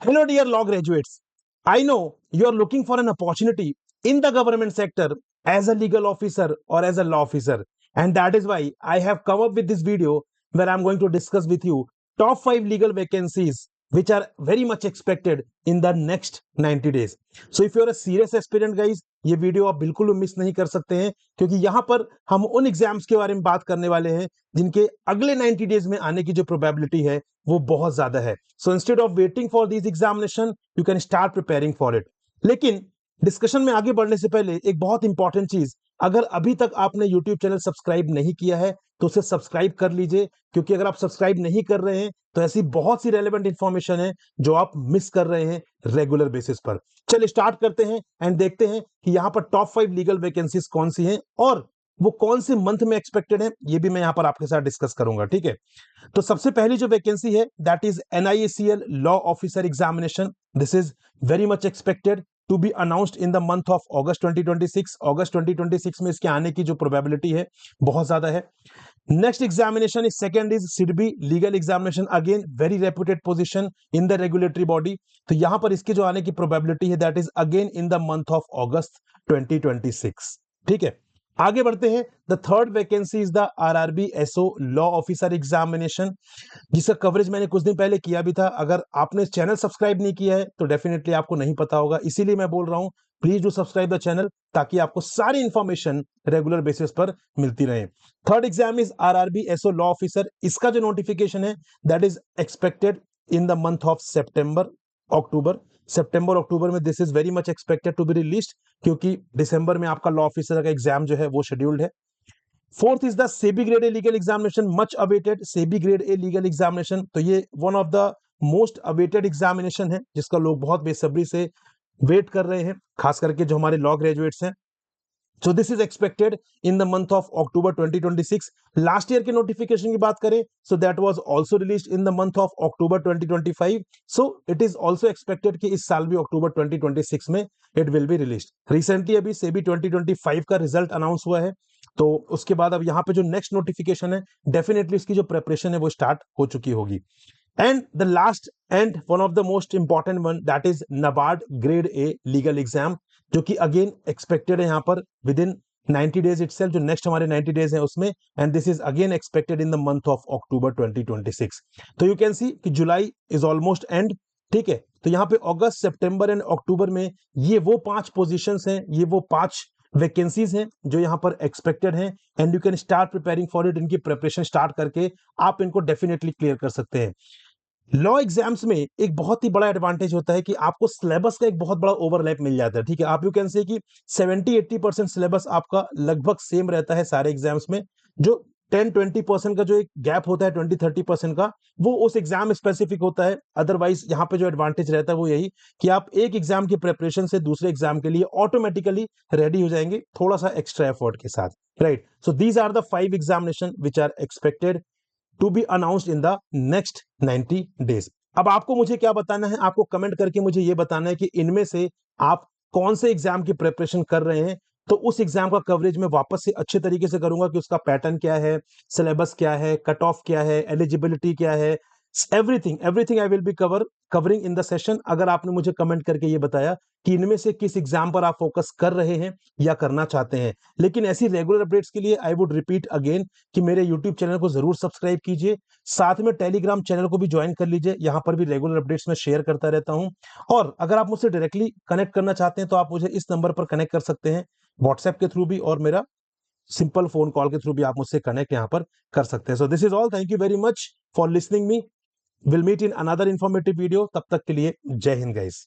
Hello, dear law graduates. I know you are looking for an opportunity in the government sector as a legal officer or as a law officer. And that is why I have come up with this video where I'm going to discuss with you top 5 legal vacancies which are very much expected in the next 90 days. So if you're a serious aspirant guys, ये video आप बिल्कुल miss नहीं कर सकते हैं क्योंकि यहां पर हम उन एग्जाम्स के बारे में बात करने वाले हैं जिनके अगले 90 डेज में आने की जो प्रोबेबिलिटी है वो बहुत ज्यादा है. So instead of waiting for this examination you can start preparing for it. लेकिन डिस्कशन में आगे बढ़ने से पहले एक बहुत इंपॉर्टेंट चीज, अगर अभी तक आपने यूट्यूब चैनल सब्सक्राइब नहीं किया है तो उसे सब्सक्राइब कर लीजिए, क्योंकि अगर आप सब्सक्राइब नहीं कर रहे हैं तो ऐसी बहुत सी रेलेवेंट इंफॉर्मेशन है जो आप मिस कर रहे हैं रेगुलर बेसिस पर. चलिए स्टार्ट करते हैं एंड देखते हैं कि यहां पर टॉप 5 लीगल वैकेंसीज कौन सी हैं और वो कौन से मंथ में एक्सपेक्टेड है, ये भी मैं यहां पर आपके साथ डिस्कस करूंगा. ठीक है, तो सबसे पहली जो वैकेंसी है that is NIACL law officer examination. This is very much expected to be announced in the month of August 2026. अगस्त 2026 में इसके आने की जो प्रोबेबिलिटी है बहुत ज्यादा है. Next examination is second is SIDBI legal examination, again very reputed position in the regulatory body. तो यहां पर इसके जो आने की प्रोबेबिलिटी है that is again in the month of August 2026. ठीक है, आगे बढ़ते हैं. The third vacancy is the RRB SO law officer examination, जिसका कवरेज मैंने कुछ दिन पहले किया भी था. अगर आपने चैनल सब्सक्राइब नहीं किया है तो डेफिनेटली आपको नहीं पता होगा, इसीलिए मैं बोल रहा हूं please do subscribe the channel ताकि आपको सारी इंफॉर्मेशन रेगुलर बेसिस पर मिलती रहे. Third exam is RRB SO law officer. इसका जो नोटिफिकेशन है that is expected in the month of सितंबर अक्टूबर में. This is very much expected to be released क्योंकि दिसंबर में आपका लॉ ऑफिसर का एग्जाम जो है वो शेड्यूल्ड है. Fourth is the SEBI grade a legal examination, much awaited SEBI grade a legal examination. तो ये one of the most awaited examination है जिसका लोग बहुत बेसब्री से वेट कर रहे हैं, खास करके जो हमारे लॉ ग्रेजुएट्स हैं. So this is expected in the month of October 2026. Last year के नोटिफिकेशन की बात करें so that was also released in the month of October 2025. So it is also expected कि इस साल भी अक्टूबर 2026 में it will be released. Recently अभी SEBI 2025 का रिजल्ट अनाउंस हुआ है, तो उसके बाद अब यहाँ पे जो नेक्स्ट नोटिफिकेशन है डेफिनेटली इसकी जो प्रिपरेशन है वो स्टार्ट हो चुकी होगी. And the last and one of the most important one that is NABARD grade A legal exam, जो कि अगेन एक्सपेक्टेड है यहाँ पर विद इन 90 डेज इटसेल्फ, जो नेक्स्ट हमारे 90 डेज हैं उसमें. And this is again expected in the month of October 2026. तो यू कैन सी कि जुलाई इज ऑलमोस्ट एंड. ठीक है, तो यहाँ पे अगस्त, सितंबर एंड अक्टूबर में ये वो 5 पोजीशंस हैं, ये वो 5 वैकेंसीज हैं जो यहाँ पर एक्सपेक्टेड हैं. And you can start preparing for it. इनकी प्रिपरेशन स्टार्ट करके आप इनको डेफिनेटली क्लियर कर सकते हैं. लॉ एग्जाम्स में एक बहुत ही बड़ा एडवांटेज होता है कि आपको सिलेबस का एक बहुत बड़ा ओवरलैप मिल जाता है. ठीक है, आप यू कैन से कि 70-80% सिलेबस आपका लगभग सेम रहता है सारे एग्जाम्स में. जो 10-20% का जो एक गैप होता है 20-30% का, वो उस एग्जाम स्पेसिफिक होता है. अदरवाइज यहाँ पे जो एडवांटेज रहता है वो यही कि आप एक एग्जाम की प्रिपरेशन से दूसरे एग्जाम के लिए ऑटोमेटिकली रेडी हो जाएंगे थोड़ा सा एक्स्ट्रा एफर्ट के साथ. Right, so these are the 5 examination which are expected to be announced in the next 90 days. अब आपको मुझे क्या बताना है, आपको कमेंट करके मुझे ये बताना है कि इनमें से आप कौन से एग्जाम की प्रिपरेशन कर रहे हैं. तो उस एग्जाम का कवरेज मैं वापस से अच्छे तरीके से करूंगा कि उसका पैटर्न क्या है, सिलेबस क्या है, कट ऑफ क्या है, एलिजिबिलिटी क्या है, everything I will be covering in the session. अगर आपने मुझे कमेंट करके ये बताया कि इनमें से किस एग्जाम पर आप फोकस कर रहे हैं या करना चाहते हैं. लेकिन ऐसी रेगुलर अपडेट्स के लिए आई वुड रिपीट अगेन कि मेरे यूट्यूब चैनल को जरूर सब्सक्राइब कीजिए, साथ में टेलीग्राम चैनल को भी ज्वाइन कर लीजिए. यहां पर भी रेगुलर अपडेट्स में शेयर करता रहता हूं. और अगर आप मुझसे डायरेक्टली कनेक्ट करना चाहते हैं तो आप मुझे इस नंबर पर कनेक्ट कर सकते हैं, व्हाट्सएप के थ्रू भी और मेरा सिंपल फोन कॉल के थ्रू भी आप मुझसे कनेक्ट यहां पर कर सकते हैं. So this is all. Thank you very much for listening me. We'll meet in another informative video. तब तक के लिए जय हिंद गाइस.